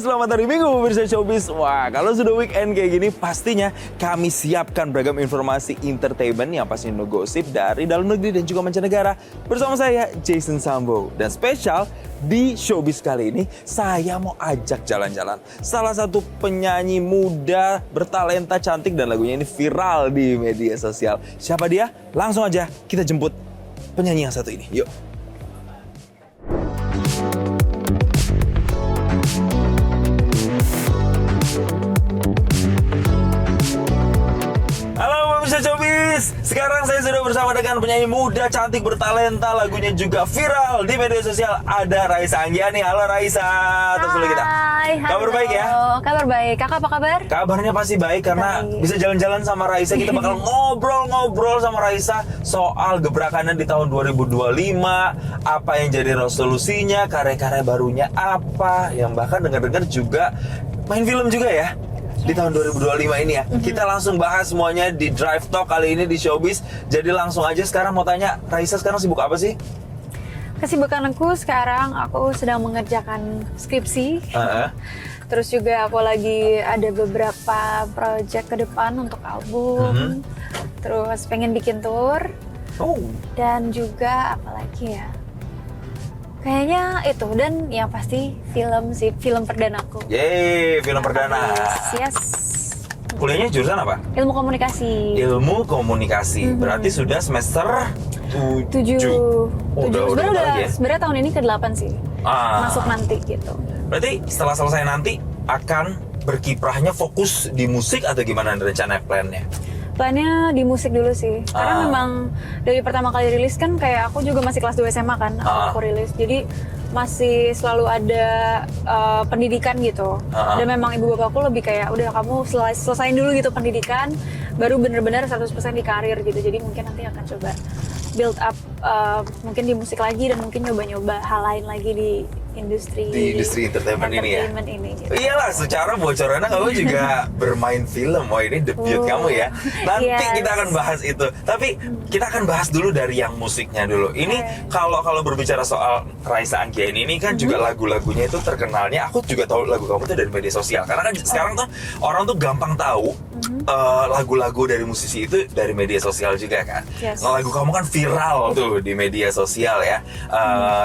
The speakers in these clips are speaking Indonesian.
selamat hari Minggu pemirsa Showbiz. Wah, kalau sudah weekend kayak gini pastinya kami siapkan beragam informasi entertainment yang pasti gosip dari dalam negeri dan juga mancanegara. Bersama saya Jason Sambo. Dan spesial di Showbiz kali ini saya mau ajak jalan-jalan salah satu penyanyi muda bertalenta cantik dan lagunya ini viral di media sosial. Siapa dia? Langsung aja kita jemput penyanyi yang satu ini. Yuk. Sekarang saya sudah bersama dengan penyanyi muda, cantik, bertalenta, lagunya juga viral di media sosial. Ada Raisa Anggiani. Halo Raisa, terus dulu kita. Hai, Kabar baik ya? Kabar baik. Kakak apa kabar? Kabarnya pasti baik karena bisa jalan-jalan sama Raisa. Kita bakal ngobrol-ngobrol sama Raisa soal gebrakannya di tahun 2025, apa yang jadi resolusinya, karya-karya barunya apa, yang bahkan dengar-dengar juga main film juga ya di tahun 2025 ini ya. Kita langsung bahas semuanya di Drive Talk kali ini di Showbiz. Jadi langsung aja sekarang mau tanya, Raisa sekarang sibuk apa sih? Kesibukan aku sekarang, aku sedang mengerjakan skripsi. Terus juga aku lagi ada beberapa project ke depan untuk album. Terus pengen bikin tour. Dan juga apa lagi ya? Kayaknya itu, dan yang pasti film sih, film perdanaku. Yeay, film perdana. Yes. Kuliahnya jurusan apa? Ilmu komunikasi. Ilmu komunikasi. Berarti sudah semester 7. Sebenarnya tahun ini ke-8 sih. Masuk nanti gitu. Berarti setelah selesai nanti akan berkiprahnya fokus di musik atau gimana rencana plan-nya? Plannya di musik dulu sih, karena memang dari pertama kali rilis kan kayak aku juga masih kelas 2 SMA kan, aku rilis, jadi masih selalu ada pendidikan gitu. Dan memang ibu bapakku lebih kayak udah kamu selesain dulu gitu pendidikan, baru bener-bener 100% di karir gitu. Jadi mungkin nanti akan coba build up mungkin di musik lagi dan mungkin nyoba-nyoba hal lain lagi di industri entertainment ini ya. Gitu. Iyalah, secara bocorannya kamu juga bermain film. Wah, ini debut kamu ya. Nanti kita akan bahas itu. Tapi kita akan bahas dulu dari yang musiknya dulu. Ini kalau berbicara soal Raisa Anggiani ini kan juga lagu-lagunya itu terkenalnya. Aku juga tahu lagu kamu tuh dari media sosial. Karena kan sekarang tuh orang tuh gampang tahu lagu-lagu dari musisi itu dari media sosial juga kan. Nah, lagu kamu kan viral tuh di media sosial ya.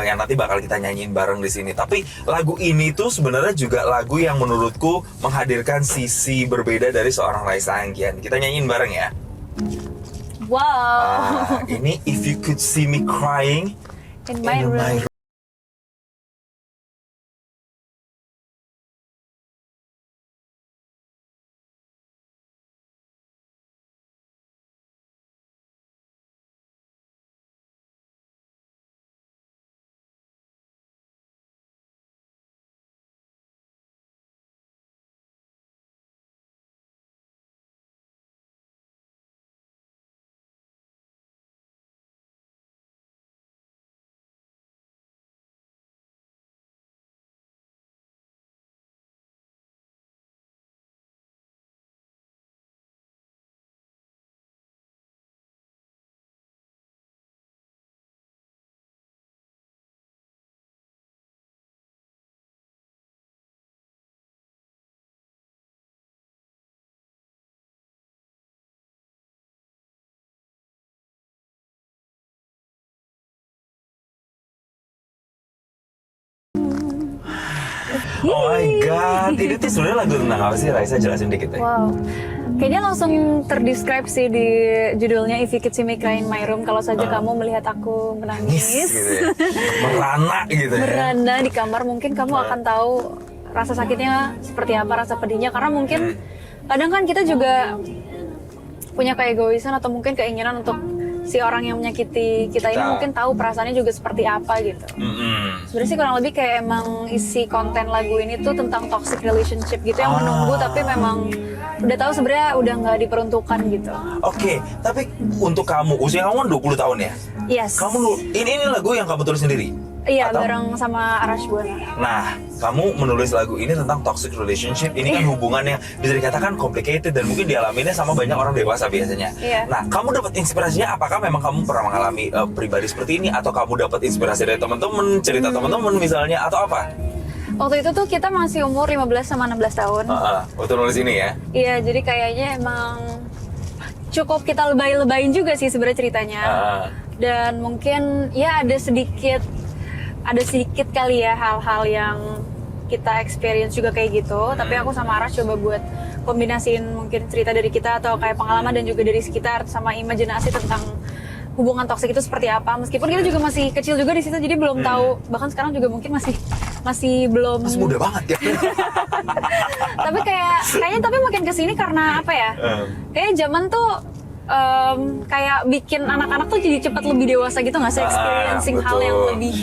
Yang nanti bakal kita nyanyiin bareng di sini. Tapi lagu ini tuh sebenarnya juga lagu yang menurutku menghadirkan sisi berbeda dari seorang Raisa Anggiani. Kita nyanyiin bareng ya. Wow. Ini If You Could See Me Crying in my room. Oh my god, ini tuh sebenarnya lagu tentang apa sih Raisa, jelasin dikit ya. Wow, kayaknya langsung terdescribe sih di judulnya If You Could See Me Crying in My Room. Kalau saja kamu melihat aku menangis, gitu ya. Merana gitu ya. Merana di kamar, mungkin kamu akan tahu rasa sakitnya seperti apa, rasa pedihnya. Karena mungkin kadang kan kita juga punya keegoisan atau mungkin keinginan untuk si orang yang menyakiti kita ini mungkin tahu perasaannya juga seperti apa gitu. Sebenarnya sih kurang lebih kayak emang isi konten lagu ini tuh tentang toxic relationship gitu yang menunggu, tapi memang udah tahu sebenarnya udah nggak diperuntukkan gitu. Oke, tapi untuk kamu, usia kamu kan 20 tahun ya? Yes. Ini lagu yang kamu tulis sendiri? Iya, bareng sama Arash Buana. Nah, kamu menulis lagu ini tentang toxic relationship. Ini kan hubungan yang bisa dikatakan complicated dan mungkin dialaminya sama banyak orang dewasa biasanya. Nah, kamu dapat inspirasinya, apakah memang kamu pernah mengalami pribadi seperti ini, atau kamu dapat inspirasi dari teman-teman, cerita teman-teman misalnya, atau apa? Waktu itu tuh kita masih umur 15 sama 16 tahun. Waktu nulis ini ya? Iya, jadi kayaknya emang cukup kita lebay-lebayin juga sih sebenarnya ceritanya. Dan mungkin ya ada sedikit kali ya hal-hal yang kita experience juga kayak gitu. Tapi aku sama Aras coba buat kombinasiin mungkin cerita dari kita atau kayak pengalaman dan juga dari sekitar sama imajinasi tentang hubungan toksik itu seperti apa. Meskipun kita juga masih kecil juga di situ, jadi belum tahu. Bahkan sekarang juga mungkin masih belum. Masih muda banget ya. Tapi kayaknya tapi makin kesini karena apa ya? Kayaknya zaman tuh kayak bikin anak-anak tuh jadi cepat lebih dewasa gitu nggak sih, experiencing hal yang lebih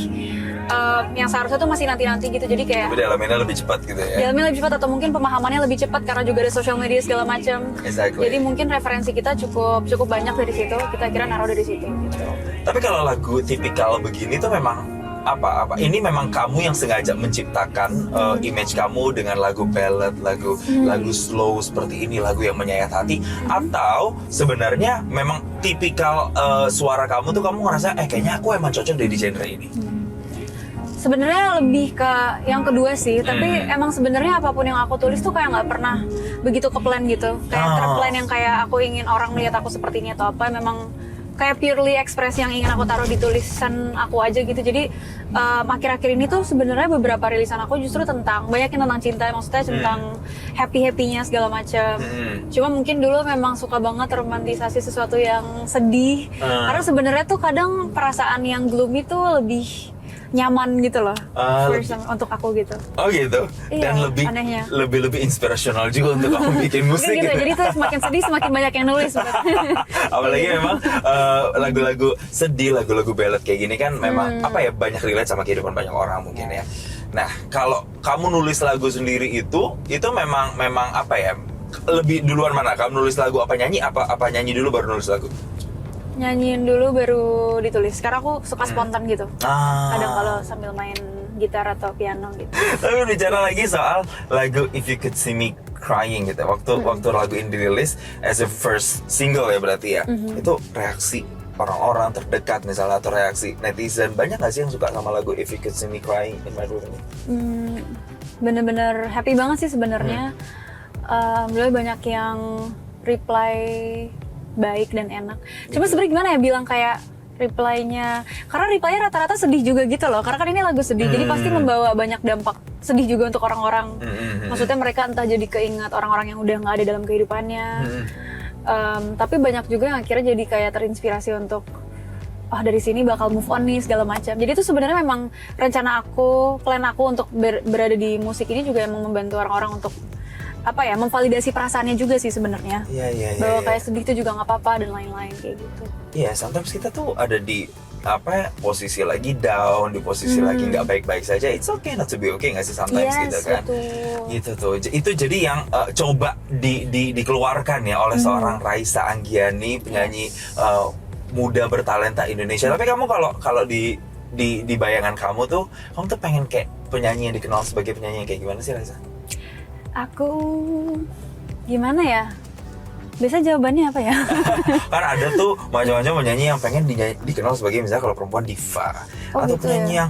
yang seharusnya tuh masih nanti-nanti gitu. Jadi kayak dalaminnya lebih cepat gitu ya. Dalaminnya lebih cepat atau mungkin pemahamannya lebih cepat karena juga ada social media segala macam. Exactly. Jadi mungkin referensi kita cukup banyak dari situ. Kita kira naruh dari situ gitu. Tapi kalau lagu tipikal begini tuh memang apa? Ini memang kamu yang sengaja menciptakan image kamu dengan lagu ballad, lagu slow seperti ini, lagu yang menyayat hati, atau sebenarnya memang tipikal suara kamu tuh kamu ngerasa kayaknya aku emang cocok di genre ini. Sebenarnya lebih ke yang kedua sih, tapi emang sebenarnya apapun yang aku tulis tuh kayak nggak pernah begitu ke plan gitu, kayak terplan yang kayak aku ingin orang melihat aku seperti ini atau apa. Memang kayak purely ekspresi yang ingin aku taruh di tulisan aku aja gitu. Jadi akhir-akhir ini tuh sebenarnya beberapa rilisan aku justru banyak yang tentang cinta, maksudnya tentang happy-happynya segala macam. Cuma mungkin dulu memang suka banget romantisasi sesuatu yang sedih, karena sebenarnya tuh kadang perasaan yang gloomy tuh lebih nyaman gitu loh, untuk aku gitu. Oh gitu. Iya, dan lebih inspirational juga untuk kamu bikin musik gitu. Jadi tuh semakin sedih semakin banyak yang nulis. Apalagi memang lagu-lagu sedih, lagu-lagu ballad kayak gini kan memang banyak relate sama kehidupan banyak orang mungkin ya. Nah, kalau kamu nulis lagu sendiri itu memang lebih duluan mana? Kamu nulis lagu apa nyanyi? Apa nyanyi dulu baru nulis lagu? Nyanyiin dulu baru ditulis. Karena aku suka spontan gitu. Kadang kalau sambil main gitar atau piano gitu. Tapi bicara lagi soal lagu If You Could See Me Crying gitu. Waktu lagu ini dirilis as a first single ya berarti ya. Itu reaksi orang-orang terdekat misalnya atau reaksi netizen, banyak gak sih yang suka sama lagu If You Could See Me Crying in My Room ini? Bener-bener happy banget sih sebenarnya. Mulai banyak yang reply baik dan enak. Cuma sebenarnya gimana ya bilang kayak reply-nya, karena reply-nya rata-rata sedih juga gitu loh. Karena kan ini lagu sedih, jadi pasti membawa banyak dampak sedih juga untuk orang-orang. Maksudnya mereka entah jadi keingat orang-orang yang udah nggak ada dalam kehidupannya. Tapi banyak juga yang akhirnya jadi kayak terinspirasi untuk dari sini bakal move on nih segala macam. Jadi itu sebenarnya memang plan aku untuk berada di musik ini juga emang membantu orang-orang untuk memvalidasi perasaannya juga sih sebenarnya. Iya. Bahwa kayak sedih itu juga nggak apa-apa dan lain-lain kayak gitu. Iya, sometimes kita tuh ada di posisi lagi down, di posisi lagi nggak baik-baik saja. It's okay not to be okay nggak sih sometimes gitu kan? Betul. Gitu tuh. Itu jadi yang coba dikeluarkan ya oleh seorang Raisa Anggiani, penyanyi muda bertalenta Indonesia. Tapi kamu kalau di bayangan kamu tuh pengen kayak penyanyi yang dikenal sebagai penyanyi yang kayak gimana sih, Raisa? Aku gimana ya? Biasa jawabannya apa ya? Kan ada tuh macam-macam penyanyi yang pengen dikenal sebagai misalnya kalau perempuan diva, atau gitu penyanyi ya? yang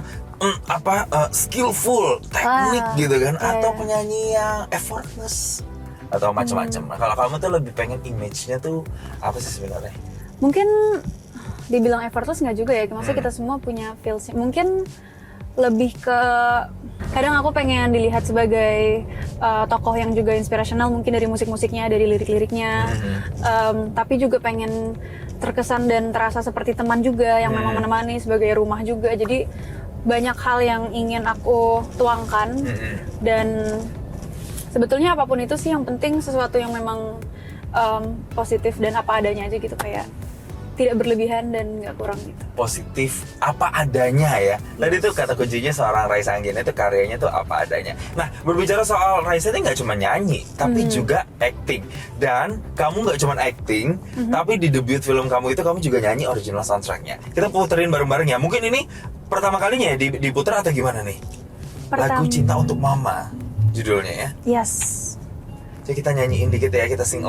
skillful, teknik gitu kan, atau penyanyi yang effortless atau macam-macam. Nah, kalau kamu tuh lebih pengen image-nya tuh apa sih sebenarnya? Mungkin dibilang effortless nggak juga ya, maksudnya kita semua punya feels. Mungkin lebih ke kadang aku pengen dilihat sebagai tokoh yang juga inspirational mungkin dari musik-musiknya, dari lirik-liriknya, tapi juga pengen terkesan dan terasa seperti teman juga yang memang menemani, sebagai rumah juga. Jadi banyak hal yang ingin aku tuangkan, dan sebetulnya apapun itu sih yang penting sesuatu yang memang positif dan apa adanya aja gitu, kayak tidak berlebihan dan nggak kurang gitu. Positif apa adanya ya. Tadi tuh kata kuncinya seorang Raisa Anggiani itu karyanya tuh apa adanya. Nah, berbicara soal Raisa itu nggak cuma nyanyi, tapi juga acting. Dan kamu nggak cuma acting, tapi di debut film kamu itu kamu juga nyanyi original soundtracknya. Kita puterin bareng-bareng ya. Mungkin ini pertama kalinya ya diputer atau gimana nih? Lagu Cinta Untuk Mama judulnya ya. Yes. Jadi kita nyanyiin dikit ya, kita sing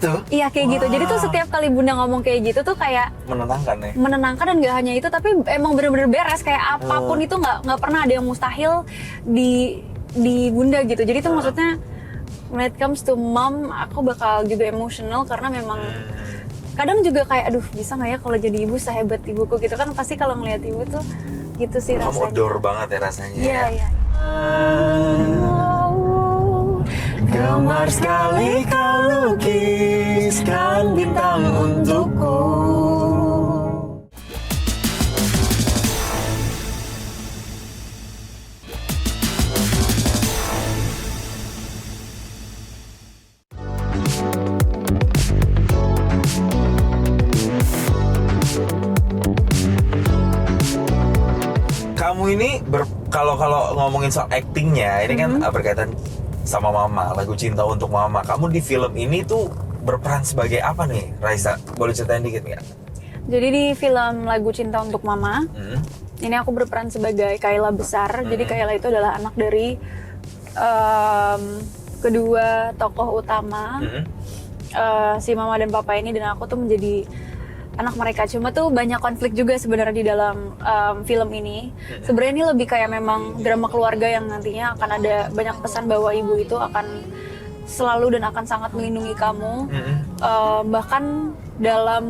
gitu? Iya kayak gitu. Jadi tuh setiap kali bunda ngomong kayak gitu tuh kayak menenangkan ya. menenangkan, dan gak hanya itu tapi emang bener-bener beres, kayak apapun itu nggak pernah ada yang mustahil di bunda gitu. Jadi tuh maksudnya when it comes to mom, aku bakal juga emotional karena memang kadang juga kayak aduh bisa nggak ya kalau jadi ibu sehebat ibuku gitu kan, pasti kalau ngeliat ibu tuh gitu sih Kamu rasanya. adore banget ya rasanya. Iya ya. iya. Gemar sekali kau lukiskan bintang untukku. Kamu ini kalau ngomongin soal actingnya, ini kan berkaitan sama Mama, lagu Cinta Untuk Mama. Kamu di film ini tuh berperan sebagai apa nih, Raisa? Boleh ceritain dikit nggak? Jadi di film Lagu Cinta Untuk Mama, ini aku berperan sebagai Kayla besar. Jadi Kayla itu adalah anak dari kedua tokoh utama, si Mama dan Papa ini, dan aku tuh menjadi anak mereka. Cuma tuh banyak konflik juga sebenarnya di dalam film ini. Sebenarnya ini lebih kayak memang drama keluarga yang nantinya akan ada banyak pesan bahwa ibu itu akan selalu dan akan sangat melindungi kamu. Bahkan dalam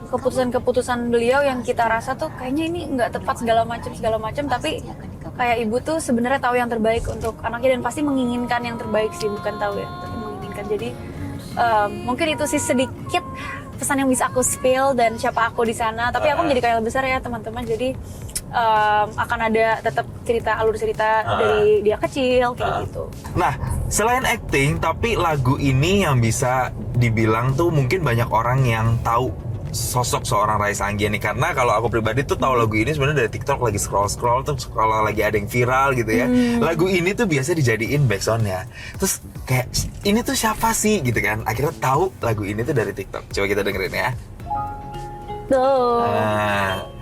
keputusan-keputusan beliau yang kita rasa tuh kayaknya ini nggak tepat segala macam, tapi kayak ibu tuh sebenarnya tahu yang terbaik untuk anaknya dan pasti menginginkan yang terbaik sih, bukan tahu ya, tapi menginginkan. Jadi mungkin itu sih sedikit pesan yang bisa aku spill dan siapa aku di sana. Tapi aku menjadi Kayla besar ya teman-teman. Jadi akan ada tetap alur cerita dari dia kecil kayak gitu. Nah, selain acting, tapi lagu ini yang bisa dibilang tuh mungkin banyak orang yang tahu sosok seorang Raisa Anggiani, karena kalau aku pribadi tuh tahu lagu ini sebenarnya dari TikTok, lagi scroll tuh kalau lagi ada yang viral gitu ya. Lagu ini tuh biasa dijadiin backsoundnya. Terus kayak ini tuh siapa sih gitu kan? Akhirnya tahu lagu ini tuh dari TikTok. Coba kita dengerin ya. Tuh. Nah,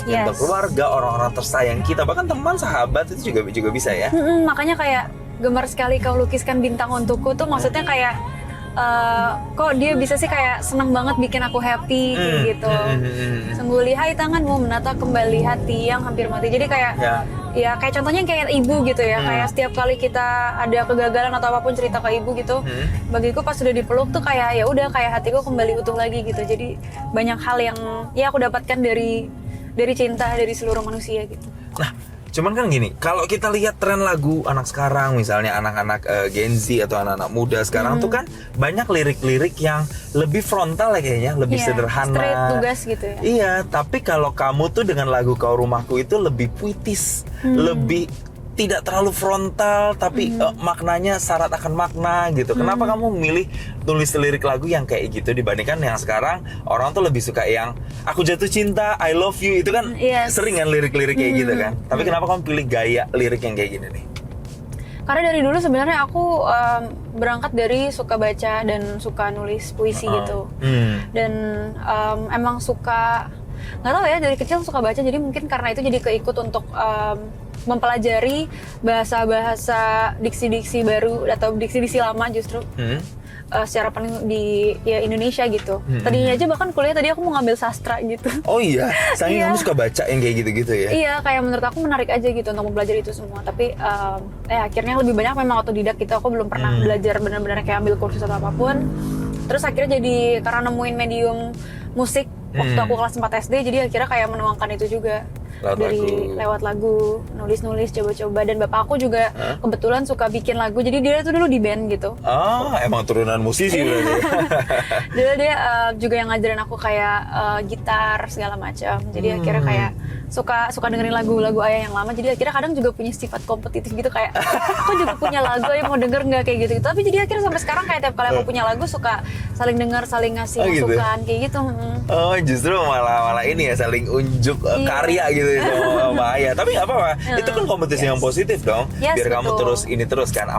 nyentuh keluarga, orang-orang tersayang kita, bahkan teman, sahabat itu juga bisa ya. Makanya kayak gemar sekali kau lukiskan bintang untukku tuh maksudnya kayak kok dia bisa sih kayak seneng banget bikin aku happy kayak gitu. Sungguh lihai tanganmu menata kembali hati yang hampir mati. Jadi kayak ya kayak contohnya kayak ibu gitu ya. Kayak setiap kali kita ada kegagalan atau apapun cerita ke ibu gitu, bagiku pas sudah dipeluk tuh kayak ya udah kayak hatiku kembali utuh lagi gitu. Jadi banyak hal yang ya aku dapatkan dari cinta dari seluruh manusia gitu. Nah, cuman kan gini, kalau kita lihat tren lagu anak sekarang, misalnya anak-anak Gen Z atau anak-anak muda sekarang tuh kan banyak lirik-lirik yang lebih frontal ya kayaknya, lebih sederhana. Straight tugas gitu ya. Iya, tapi kalau kamu tuh dengan lagu Kau Rumahku itu lebih puitis, lebih tidak terlalu frontal, tapi maknanya syarat akan makna gitu. Kenapa kamu memilih tulis lirik lagu yang kayak gitu dibandingkan yang sekarang orang tuh lebih suka yang aku jatuh cinta, I love you, itu kan sering kan lirik-lirik kayak gitu kan. Tapi kenapa kamu pilih gaya lirik yang kayak gini nih? Karena dari dulu sebenarnya aku berangkat dari suka baca dan suka nulis puisi gitu. Dan emang suka, nggak tahu ya, dari kecil suka baca, jadi mungkin karena itu jadi keikut untuk mempelajari bahasa-bahasa diksi-diksi baru atau diksi-diksi lama justru secara paling di Indonesia gitu. Tadinya aja bahkan kuliah tadi aku mau ngambil sastra gitu. Oh iya, saking kamu suka baca yang kayak gitu-gitu ya? Iya, kayak menurut aku menarik aja gitu untuk mempelajari itu semua. Tapi akhirnya lebih banyak memang otodidak gitu. Aku belum pernah belajar benar-benar kayak ambil kursus atau apapun. Terus akhirnya jadi karena nemuin medium musik waktu aku kelas 4 SD, jadi akhirnya kayak menuangkan itu juga. Lewat lagu, nulis-nulis, coba-coba. Dan bapak aku juga kebetulan suka bikin lagu, jadi dia tuh dulu di band gitu. Emang turunan musisi berarti. Dulu dia juga yang ngajarin aku kayak gitar segala macam. Jadi akhirnya kayak suka dengerin lagu-lagu ayah yang lama. Jadi akhirnya kadang juga punya sifat kompetitif gitu, kayak aku juga punya lagu, ayah mau denger nggak kayak gitu. Tapi jadi akhirnya sampai sekarang kayak tiap kali aku punya lagu suka saling denger, saling ngasih masukan kayak gitu. Oh, justru malah ini ya, saling unjuk karya gitu sama ayah. Tapi nggak apa-apa, itu kan kompetisi yang positif dong. Biar kamu terus kan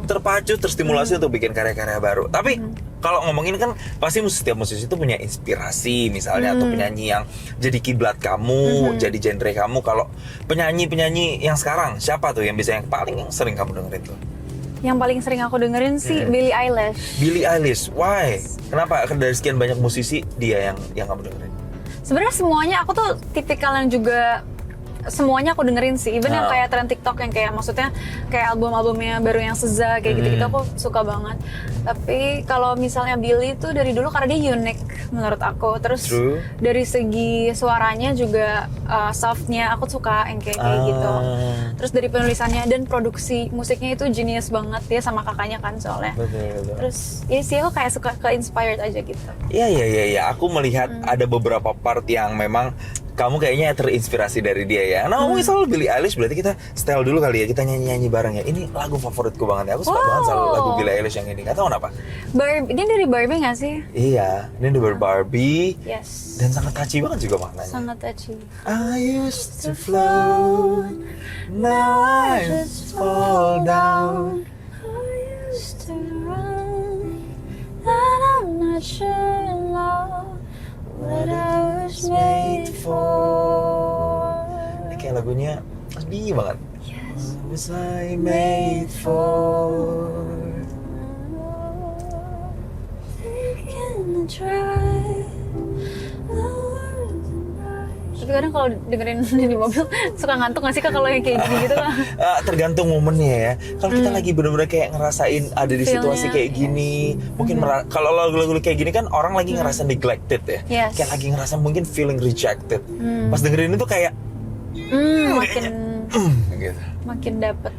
terpacu, terstimulasi untuk bikin karya-karya baru. Tapi kalau ngomongin kan pasti setiap musisi itu punya inspirasi misalnya, atau penyanyi yang jadi kiblat kamu, jadi genre kamu. Kalau penyanyi yang sekarang siapa tuh yang paling sering kamu dengerin tuh? Yang paling sering aku dengerin sih Billie Eilish. Billie Eilish, why? Kenapa dari sekian banyak musisi dia yang kamu dengerin? Sebenarnya semuanya aku tuh tipikal yang juga semuanya aku dengerin sih, even yang kayak tren TikTok yang kayak maksudnya kayak album-albumnya baru yang SZA kayak gitu-gitu aku suka banget. Tapi kalau misalnya Billie tuh dari dulu karena dia unik menurut aku. Terus dari segi suaranya juga softnya aku suka yang kayak gitu. Terus dari penulisannya dan produksi musiknya itu genius banget, dia sama kakaknya kan soalnya. Betul. Terus ya sih aku kayak suka ke-inspired aja gitu. Iya. Aku melihat ada beberapa part yang memang kamu kayaknya terinspirasi dari dia ya. Nah, ngomongin soal Billie Eilish, berarti kita setel dulu kali ya, kita nyanyi-nyanyi bareng ya. Ini lagu favoritku banget ya. Aku suka banget soal lagu Billie Eilish yang ini. Gak tau kenapa. Ini dari Barbie gak sih? Iya, ini dari Barbie. Yes. Dan sangat touchy banget juga maknanya. Sangat touchy. I used to float, now I just fall down. I used to run, and I'm not sure now what I was made for. Ini kayak lagunya sedih banget. Yes. What was I made for? Tapi kadang kalau dengerin di mobil suka ngantuk nggak sih Kak kalau yang kayak gitu Kak? Tergantung momennya ya. Kalau kita lagi bener-bener kayak ngerasain ada di situasi kayak gini, mungkin kalau lagu-lagu kayak gini kan orang lagi ngerasa neglected ya, kayak lagi ngerasa mungkin feeling rejected. Pas dengerin itu kayak makin dapet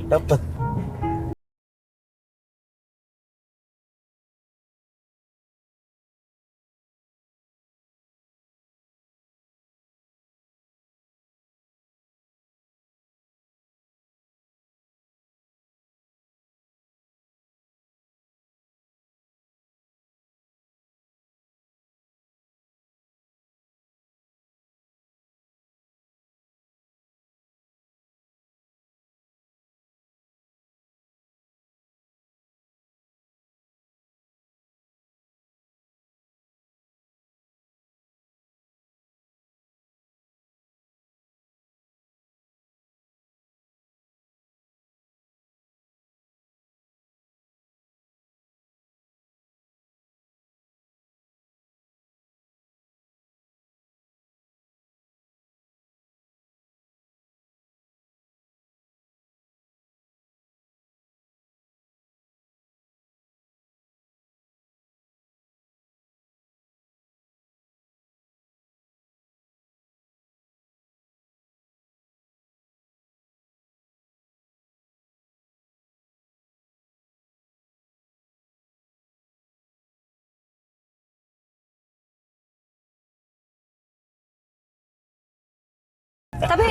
Tapi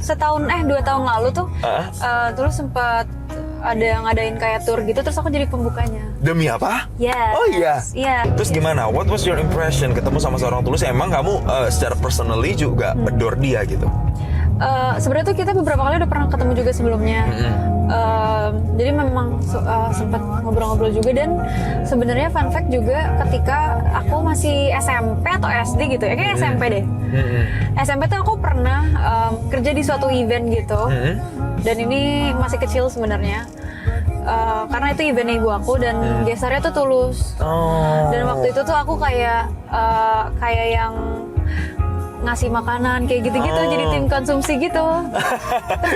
setahun 2 tahun lalu tuh Tulus sempat ada ngadain kayak tour gitu, terus aku jadi pembukanya. Demi apa? Yes. Oh iya. Iya. Terus gimana? What was your impression ketemu sama seorang Tulus? Emang kamu secara personally juga adore dia gitu? Sebenarnya tuh kita beberapa kali udah pernah ketemu juga sebelumnya. Jadi memang sempat ngobrol-ngobrol juga, dan sebenarnya fun fact juga ketika aku masih SMP atau SD gitu ya, kayak SMP deh. SMP tuh aku pernah kerja di suatu event gitu, dan ini masih kecil sebenarnya. Karena itu event ibu aku dan gesternya tuh Tulus. Dan waktu itu tuh aku kayak yang ngasih makanan kayak gitu-gitu, jadi tim konsumsi gitu.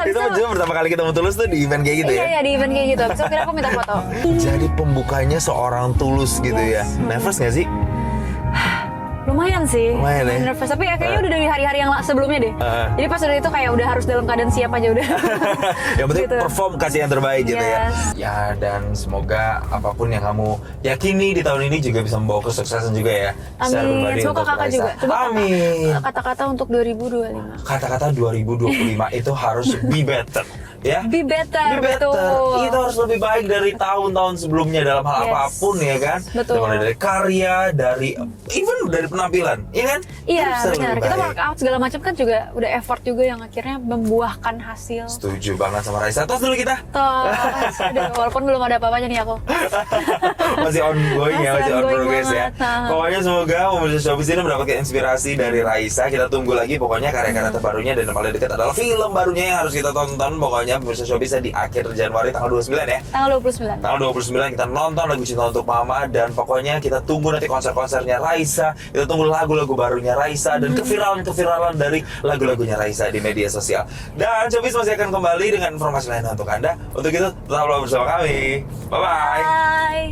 Terus Itu juga pertama kali ketemu Tulus tuh di event kayak gitu ya? Iya, di event kayak gitu. Terus akhirnya aku minta foto. Jadi pembukanya seorang Tulus gitu ya? Nervous nggak sih? Lumayan sih. Lumayan ya? Nervous, tapi kayaknya udah dari hari-hari yang sebelumnya deh. Jadi pas udah itu kayak udah harus dalam keadaan siap aja udah. Yang penting Gitu. perform, kasih yang terbaik gitu ya. Yes. Ya, dan semoga apapun yang kamu yakini di tahun ini juga bisa membawa kesuksesan juga ya. Secara Amin. pribadi Semoga untuk kakak Raisa. juga. Coba Amin. kata-kata untuk 2025. Kata-kata 2025 itu harus be better. Ya, Be better, be better. betul. Itu harus lebih baik dari tahun-tahun sebelumnya dalam hal Yes. apapun ya kan. Betul. Mulai dari karya, dari even dari penampilan, ya kan? Iya, Harus lebih benar. Kita baik. workout segala macam kan juga udah effort juga yang akhirnya membuahkan hasil. Setuju banget sama Raisa. Tos dulu kita. Tos, aduh, walaupun belum ada apa-apanya nih aku. Masih ongoing ya, Masih masih on ongoing progress ya. banget. Nah. Pokoknya semoga pemirsa Showbiz ini mendapatkan inspirasi dari Raisa. Kita tunggu lagi pokoknya karya-karya terbarunya, dan yang paling dekat adalah film barunya yang harus kita tonton. Pokoknya pemirsa Showbiz di akhir Januari tanggal 29 ya. Tanggal 29. Tanggal 29 kita nonton lagu Cinta Untuk Mama, dan pokoknya kita tunggu nanti konser-konsernya Raisa, kita tunggu lagu-lagu barunya Raisa, dan keviralan-keviralan dari lagu-lagunya Raisa di media sosial. Dan Showbiz masih akan kembali dengan informasi lain untuk Anda. Untuk itu, tetaplah bersama kami. Bye-bye. Bye.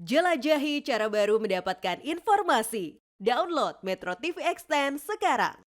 Jelajahi cara baru mendapatkan informasi. Download Metro TV Extend sekarang.